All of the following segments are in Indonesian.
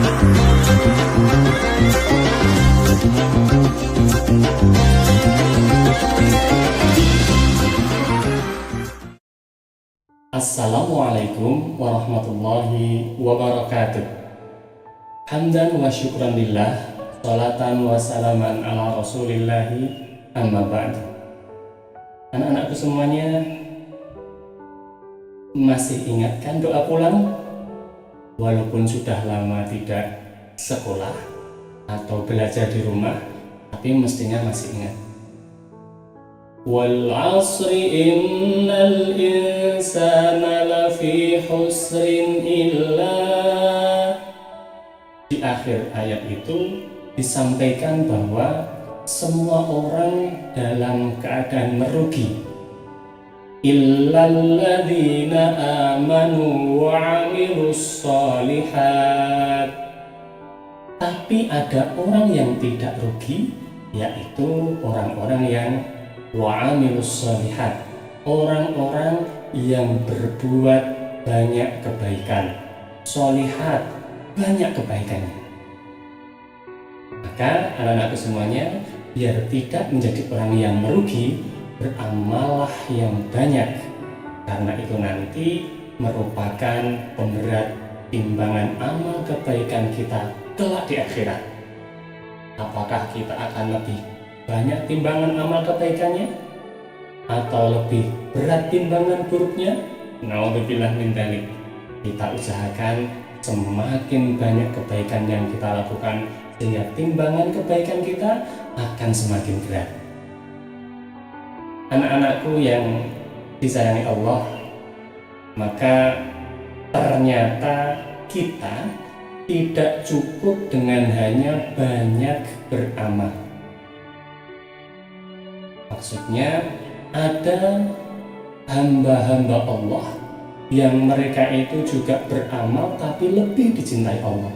Assalamualaikum warahmatullahi wabarakatuh. Hamdan wa syukran lillah, salatan wa salaman ala rasulillahi, amma ba'du. Anak-anakku semuanya, masih ingatkan doa pulang? Walaupun sudah lama tidak sekolah atau belajar di rumah, tapi mestinya masih ingat. Wal asri innal insana lafi husrin illa. Di akhir ayat itu disampaikan bahwa semua orang dalam keadaan merugi, illal ladzina amanu wa 'amilus sholihat. Tapi ada orang yang tidak rugi, yaitu orang-orang yang wa'amilus sholihat, orang-orang yang berbuat banyak kebaikan. Sholihat, banyak kebaikannya. Maka anak-anakku semuanya, biar tidak menjadi orang yang merugi, beramallah yang banyak, karena itu nanti merupakan pemberat timbangan amal kebaikan kita kelak di akhirat. Apakah kita akan lebih banyak timbangan amal kebaikannya atau lebih berat timbangan buruknya? Naudzubillah min dzalik. Kita usahakan semakin banyak kebaikan yang kita lakukan, sehingga timbangan kebaikan kita akan semakin berat. Anak-anakku yang disayangi Allah, maka ternyata kita tidak cukup dengan hanya banyak beramal. Maksudnya ada hamba-hamba Allah yang mereka itu juga beramal tapi lebih dicintai Allah.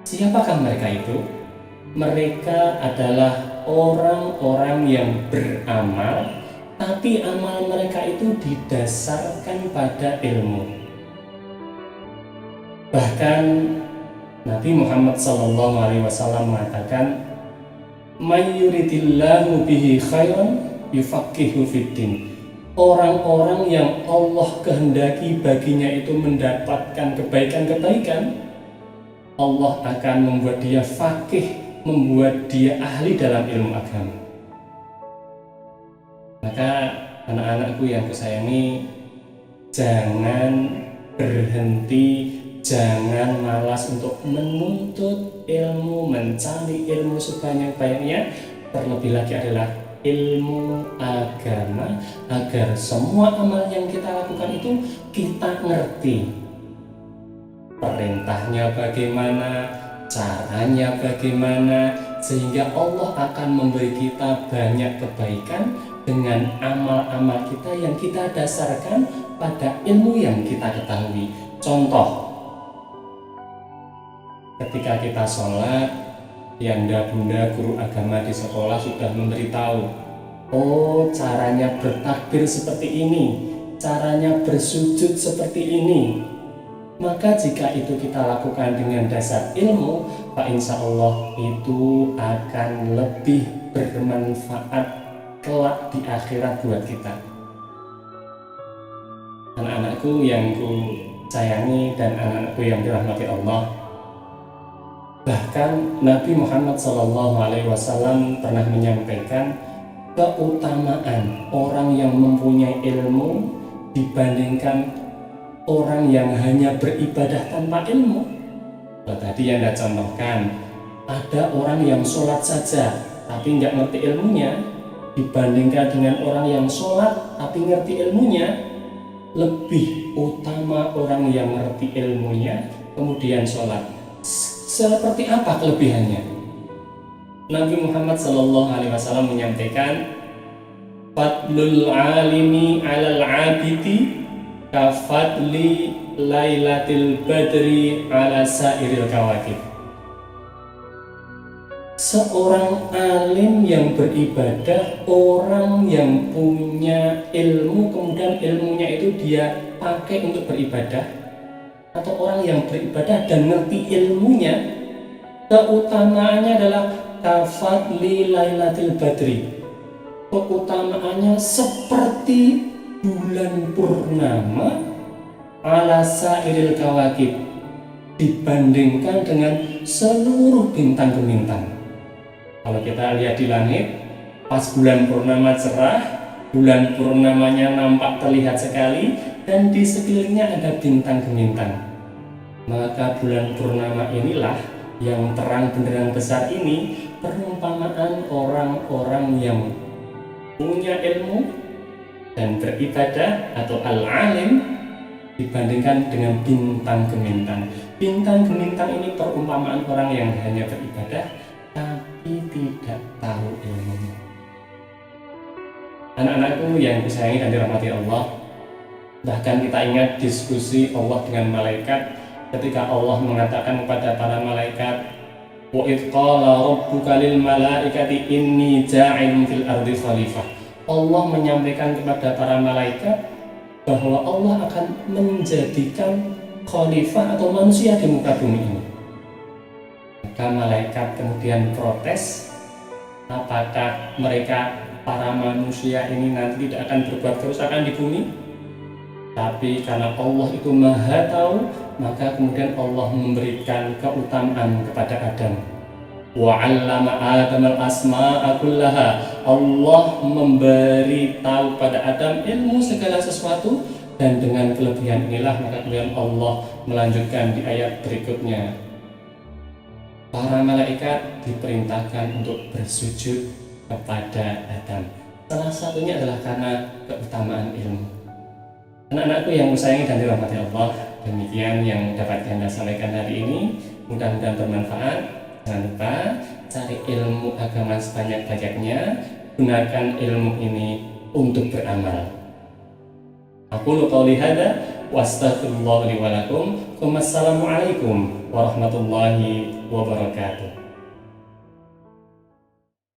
Siapakah mereka itu? Mereka adalah orang-orang yang beramal tapi amal mereka itu didasarkan pada ilmu. Bahkan Nabi Muhammad SAW mengatakan, "May yuridillahu bihi khairan yufaqihu fiddin." Orang-orang yang Allah kehendaki baginya itu mendapatkan kebaikan-kebaikan, Allah akan membuat dia faqih, membuat dia ahli dalam ilmu agama. Maka anak-anakku yang kusayangi, jangan berhenti, jangan malas untuk menuntut ilmu, mencari ilmu sebanyak-banyaknya. Terlebih lagi adalah ilmu agama, agar semua amal yang kita lakukan itu kita ngerti perintahnya bagaimana, caranya bagaimana, sehingga Allah akan memberi kita banyak kebaikan dengan amal-amal kita yang kita dasarkan pada ilmu yang kita ketahui. Contoh, ketika kita sholat, Yanda Bunda guru agama di sekolah sudah memberitahu, oh caranya bertakbir seperti ini, caranya bersujud seperti ini. Maka jika itu kita lakukan dengan dasar ilmu, Pak insya Allah itu akan lebih bermanfaat kelak di akhirat buat kita. Anak-anakku yang ku sayangi dan anak-anakku yang dirahmati Allah, bahkan Nabi Muhammad SAW pernah menyampaikan keutamaan orang yang mempunyai ilmu dibandingkan orang yang hanya beribadah tanpa ilmu. Tadi yang Anda contohkan, ada orang yang sholat saja tapi nggak ngerti ilmunya, dibandingkan dengan orang yang sholat tapi ngerti ilmunya, lebih utama orang yang ngerti ilmunya kemudian sholat. Seperti apa kelebihannya? Nabi Muhammad SAW menyampaikan, fadlul alimi alal abidi kafadli lailatil badri ala sairil kawakib. Seorang alim yang beribadah, orang yang punya ilmu, kemudian ilmunya itu dia pakai untuk beribadah, atau orang yang beribadah dan ngerti ilmunya, keutamaannya adalah kafadli lailatul badri. Keutamaannya seperti bulan purnama ala sairil kawakib, dibandingkan dengan seluruh bintang bintang. Kalau kita lihat di langit, pas bulan purnama cerah, bulan purnamanya nampak terlihat sekali, dan di sekelilingnya ada bintang bintang. Maka bulan purnama inilah yang terang benderang besar ini perumpamaan orang-orang yang punya ilmu dan beribadah atau al-alim dibandingkan dengan bintang gemintang. Bintang gemintang ini perumpamaan orang yang hanya beribadah tapi tidak tahu ilmu. Anak-anakku yang disayangi dan dirahmati Allah, bahkan kita ingat diskusi Allah dengan malaikat ketika Allah mengatakan kepada para malaikat, wa idh qala rabbuka lil malaikati inni ja'ilun fil ardi khalifah. Allah menyampaikan kepada para malaikat bahwa Allah akan menjadikan khalifah atau manusia di muka bumi ini. Maka malaikat kemudian protes, apakah mereka para manusia ini nanti tidak akan berbuat kerusakan di bumi? Tapi karena Allah itu Maha Tahu, maka kemudian Allah memberikan keutamaan kepada Adam. Wa 'allama Adam al-asma'a kullaha. Allah memberi tahu pada Adam ilmu segala sesuatu, dan dengan kelebihan inilah maka kemudian Allah melanjutkan di ayat berikutnya. Para malaikat diperintahkan untuk bersujud kepada Adam. Salah satunya adalah karena keutamaan ilmu. Anak-anakku yang kusayangi dan dirahmati Allah, demikian yang dapat Anda sampaikan hari ini. Mudah-mudahan bermanfaat. Jangan lupa cari ilmu agama sebanyak-banyaknya. Gunakan ilmu ini untuk beramal. Aku qouli hadza wa astaghfirullah li wa lakum. Wassalamualaikum warahmatullahi wabarakatuh.